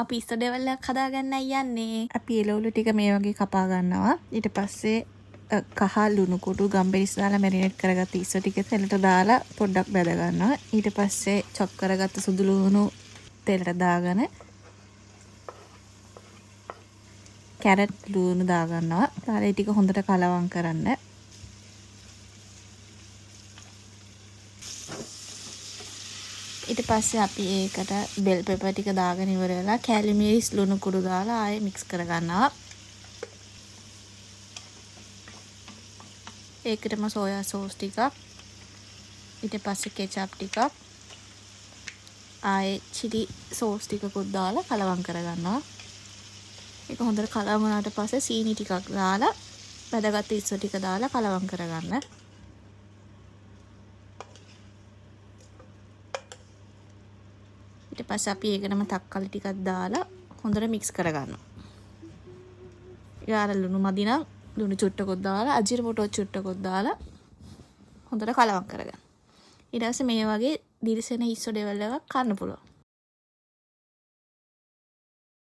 අපි ඉස්සෝ ඩෙවල් එකක් හදාගන්නයි යන්නේ. අපි එළවලු ටික මේ වගේ කපා ගන්නවා. ඊට පස්සේ කහ ලුණු කුඩු ගම්බෙරිස් දාලා මැරිනේට් කරගත්ත ඉස්සෝ ටික තෙලට දාලා පොඩ්ඩක් බැද ගන්නවා. ඊට පස්සේ චොප් කරගත්ත සුදු ලුණු තෙලට දාගෙන කැරට් ලුණු දා ගන්නවා. ඊට ටික හොඳට කලවම් කරන්න. ඊට පස්සේ අපි ඒකට බෙල් පෙපර් ටික දාගෙන ඉවර වෙලා කෑලි මිරිස් ලුණු කුඩු දාලා ආයෙ මික්ස් කරගන්නවා. ඒකටම සෝයා සෝස් ටිකක් ඊට පස්සේ කෙචප් ටිකක් ආයෙ චිලි සෝස් ටිකකුත් දාලා කලවම් කරගන්නවා. ඒක හොඳට කලවම් වුණාට පස්සේ සීනි ටිකක් දාලා බැදගත්ත ඉස්සෝ ටික දාලා කලවම් කරගන්න. ඊට පස්සේ අපි ඒකටම තක්කාලි ටිකක් දාලා හොඳට මික්ස් කරගන්නවා. ඊළඟ ලුණු මදි නම් ලුණු චුට්ටකුත් දාලා අජිරමොටෝ චුට්ටකුත් දාලා හොඳට කලවම් කරගන්න. ඊට පස්සේ මේ වගේ දිලිසෙන ඉස්සෝ ඩෙවල් එකක් කන්න පුළුවන්.